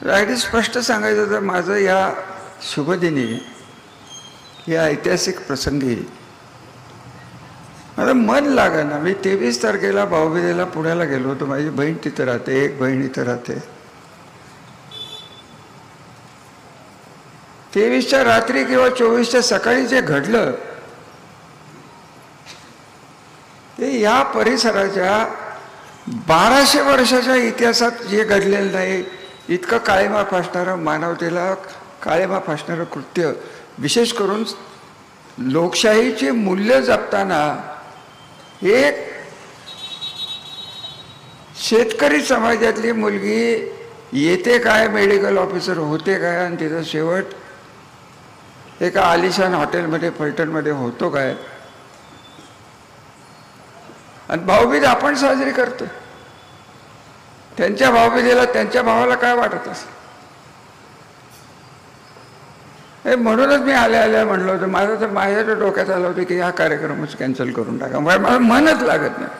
अगदी स्पष्ट सांगायचं तर माझं या शुभदिनी या ऐतिहासिक प्रसंगी माझं मन लागेना. मी 23 तारखेला भाऊबीजेला पुण्याला गेलो होतो. माझी बहीण तिथं राहते, एक बहीण इथं राहते. 23च्या रात्री किंवा 24च्या सकाळी जे घडलं ते या परिसराच्या 1200 वर्षाच्या इतिहासात जे घडलेलं नाही इतकं काळेमा फासणारं, मानवतेला काळेमा फासणारं कृत्य, विशेष करून लोकशाहीची मूल्य जपताना एक शेतकरी समाजातली मुलगी येते काय मेडिकल ऑफिसर होते काय आणि तिचा शेवट एका आलिशान हॉटेलमध्ये फलटणमध्ये होतो काय. आणि भाऊबीज आपण साजरी करतो. त्यांच्या भाऊबीजेला त्यांच्या भावाला काय वाटत असेल. म्हणूनच मी आल्या म्हणलं होतं. माझं तर माझ्या डोक्यात आलं होतं की हा कार्यक्रमच कॅन्सल करून टाका. मला मनच लागत नाही.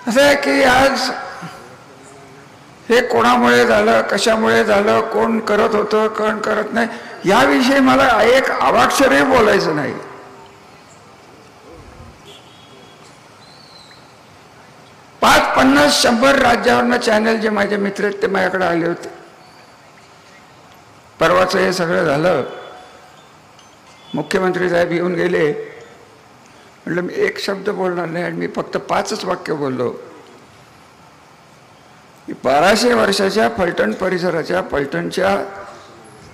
असं आहे की आज हे कोणामुळे झालं, कशामुळे झालं, कोण करत होतं, कोण करत नाही याविषयी मला एक अवाक्षरही बोलायचं नाही. पाच 50-100 राज्यावरनं चॅनल जे माझे मित्र आहेत ते माझ्याकडे आले होते. परवाचं हे सगळं झालं. मुख्यमंत्री साहेब येऊन गेले. म्हटलं मी एक शब्द बोलणार नाही आणि मी फक्त 5च वाक्य बोललो. 1200 वर्षाच्या फलटण परिसराच्या, फलटणच्या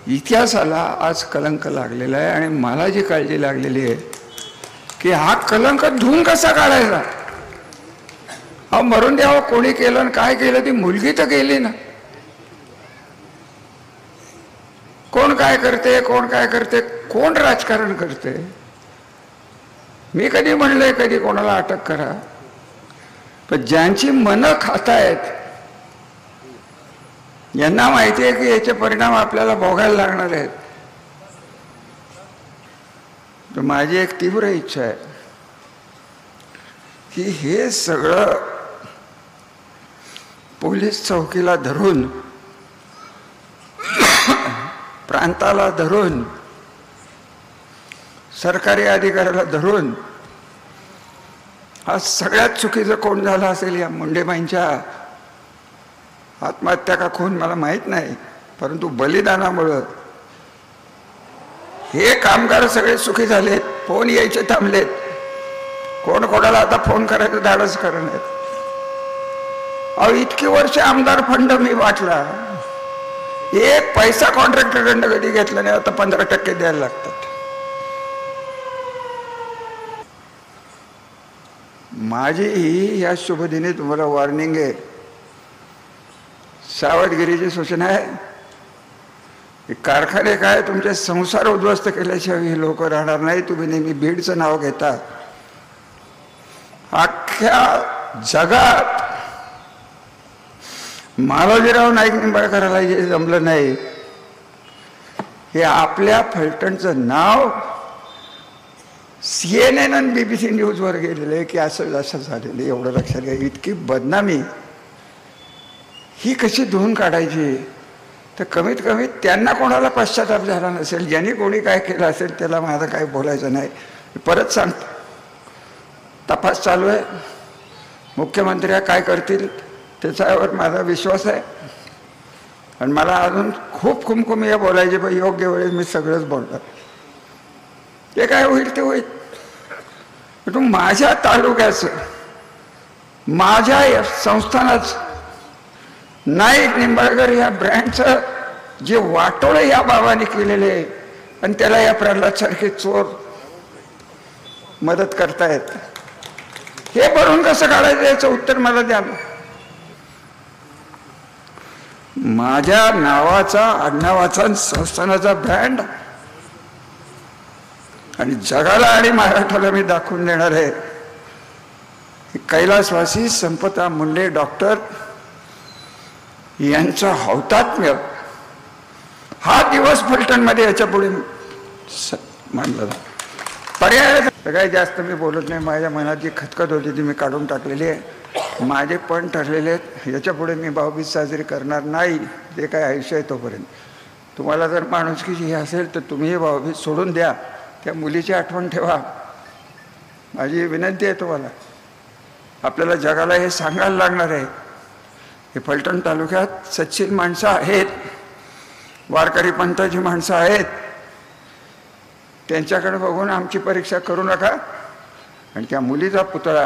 इतिहासाला आज कलंक लागलेला आहे. आणि मला जी काळजी लागलेली आहे की हा कलंक धुवून कसा काढायचा. हा मरून द्यावं, कोणी केलं आणि काय केलं. ती मुलगी तर गेली ना. कोण काय करते, कोण काय करते, कोण राजकारण करते. मी कधी म्हणलंय कधी कोणाला अटक करा, पण ज्यांची मनं खातायत यांना माहिती आहे की याचे परिणाम आपल्याला भोगायला लागणार आहेत. तर माझी एक तीव्र इच्छा आहे की हे सगळं पोलीस चौकीला धरून, प्रांताला धरून, सरकारी अधिकाऱ्याला धरून हा सगळ्यात चुकीचं कोण झालं असेल. या मुंडेबाईंच्या आत्महत्या का खून मला माहीत नाही, परंतु बलिदानामुळं हे कामगार सगळे सुखी झालेत. फोन यायचे थांबलेत. कोण कोणाला आता फोन करायचं धाडस करणार. अहो इतकी वर्ष आमदार फंड मी वाटला, एक पैसा कॉन्ट्रॅक्टरकडनं कधी घेतला नाही. आता 15% द्यायला लागतात. माझी ही या शुभदिनी तुम्हाला वॉर्निंग आहे, सावधगिरीची सूचना आहे. कारखाने काय तुमचे संसार उद्ध्वस्त केल्याशिवाय हे लोक राहणार नाही. तुम्ही नेहमी बीडचं नाव घेता. अख्ख्या जगात मालोजीराव नाईक निंबाळकराला जे जमलं नाही हे आपल्या फलटणचं नाव CNN आणि BBC न्यूजवर गेलेलं आहे की असं असं झालेलं. एवढं लक्षात घ्या. इतकी बदनामी ही कशी धुवून काढायची. तर कमीत कमी त्यांना कोणाला पश्चाताप झाला नसेल. ज्यांनी कोणी काय केलं असेल त्याला माझं काय बोलायचं नाही. परत सांगतो, तपास चालू आहे. मुख्यमंत्री काय करतील त्याच्यावर माझा विश्वास आहे. आणि मला अजून खूप खुमखुमी बोलायचे, पण योग्य वेळेस मी सगळंच बोलणार. ते काय होईल ते होईल. पण माझ्या तालुक्याचं, माझ्या संस्थानाचं, नाईक निंबाळकर या ब्रँडचं जे वाटोळे या बाबांनी केलेले आहे आणि त्याला या प्रल्हाद सारखे चोर मदत करतायत, हे भरून कसं काढायचं याचं उत्तर मला द्या. माझ्या नावाचा, आडनावाचा, संस्थानाचा ब्रँड आणि जगाला आणि महाराष्ट्राला मी दाखवून देणार आहे. कैलासवासी संपदा मुंडे डॉक्टर यांचं हौतात्म्य हा दिवस फलटणमध्ये याच्या पुढे मानला. पर्याय तर काही जास्त मी बोलत नाही. माझ्या मनात जी खतखत होती ती मी काढून टाकलेली आहे. माझे पण ठरलेले आहेत. याच्यापुढे मी भाऊबीज साजरी करणार नाही. जे काय आयुष्य आहे तोपर्यंत. तुम्हाला जर माणुसकीची हे असेल तर तुम्ही भाऊबीज सोडून द्या. त्या मुलीची आठवण ठेवा. माझी विनंती आहे तुम्हाला. आपल्याला जगाला हे सांगायला लागणार आहे. हे फलटण तालुक्यात सच्चिल माणसं आहेत, वारकरी पंथाची माणसं आहेत. त्यांच्याकडे बघून आमची परीक्षा करू नका. आणि त्या मुलीचा पुतळा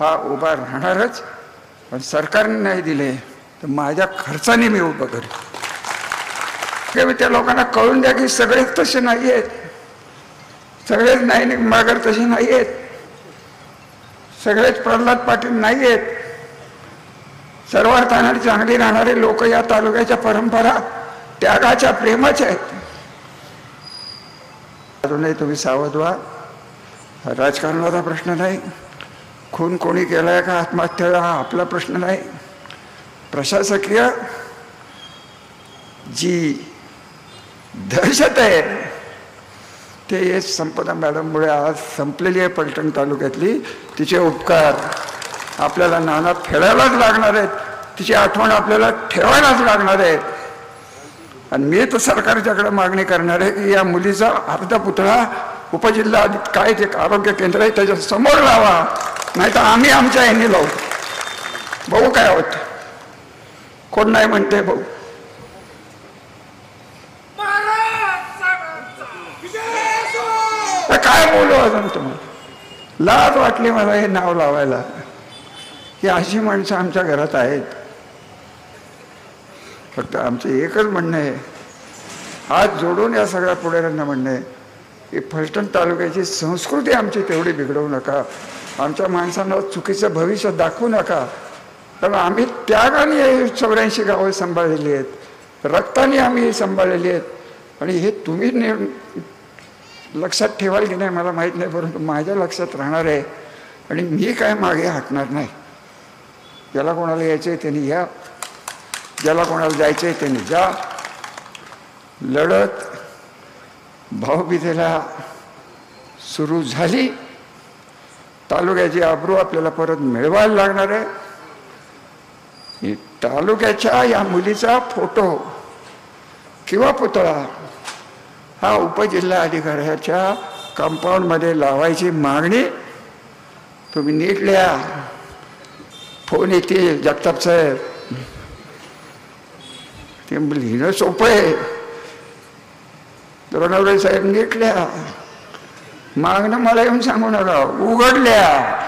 हा उभा राहणारच. पण सरकारने नाही दिले तर माझ्या खर्चाने मी उभं करेन. त्या लोकांना कळून द्या की सगळेच तसे नाही आहेत. सगळेच नाही निंबाळकर तसे नाही आहेत. सगळेच प्रल्हाद पाटील नाही आहेत. सर्वार्थाने चांगली राहणारे लोक या तालुक्याच्या परंपरा त्यागाच्या प्रेमाच्या आहेत. अजूनही तुम्ही सावध व्हा. राजकारणाचा प्रश्न नाही. खून कोणी केलाय का आत्महत्या हा आपला प्रश्न नाही. प्रशासकीय जी दहशत आहे ते संपदा मॅडममुळे आज संपलेली आहे फलटण तालुक्यातली. तिचे उपकार आपल्याला नानात फेडायलाच लागणार आहेत. तिची आठवण आपल्याला ठेवायलाच लागणार आहेत. आणि मी तर सरकारच्याकडे मागणी करणार आहे की या मुलीचा अर्धा पुतळा उपजिल्हा काय ते आरोग्य केंद्र आहे त्याच्या समोर लावा. नाही तर आम्ही आमच्या यांनी लावू. भाऊ काय होत कोण नाही म्हणते भाऊ. काय बोलू अजून तुम्हाला. लाज वाटली मला हे नाव लावायला की अशी माणसं आमच्या घरात आहेत. फक्त आमचं एकच म्हणणं आहे, हात जोडून या सगळ्या पुढाऱ्यांना म्हणणं आहे की फलटण तालुक्याची संस्कृती आमची तेवढी बिघडवू नका. आमच्या माणसांना चुकीचं भविष्य दाखवू नका. कारण आम्ही त्यागाने 84 गावं सांभाळलेली आहेत. रक्ताने आम्ही सांभाळलेली आहेत. आणि हे तुम्ही लक्षात ठेवाल की नाही मला माहीत नाही, परंतु माझ्या लक्षात राहणार आहे. आणि मी काय मागे हटणार नाही. ज्याला कोणाला यायचं आहे त्यांनी या, ज्याला कोणाला जायचं आहे त्यांनी जा. लढत भाऊबीजेला सुरू झाली. तालुक्याची आबरू आपल्याला परत मिळवायला लागणार आहे. तालुक्याच्या या मुलीचा फोटो किंवा पुतळा हा उपजिल्हा अधिकाऱ्याच्या कंपाऊंडमध्ये लावायची मागणी तुम्ही नीट लिहा. फोन येतील जगताप साहेब, ते लिहिणं सोपं आहे. द्रोणावळे साहेब नीट लिहा. मागणं मला येऊन सांगू नका, उघड लिहा.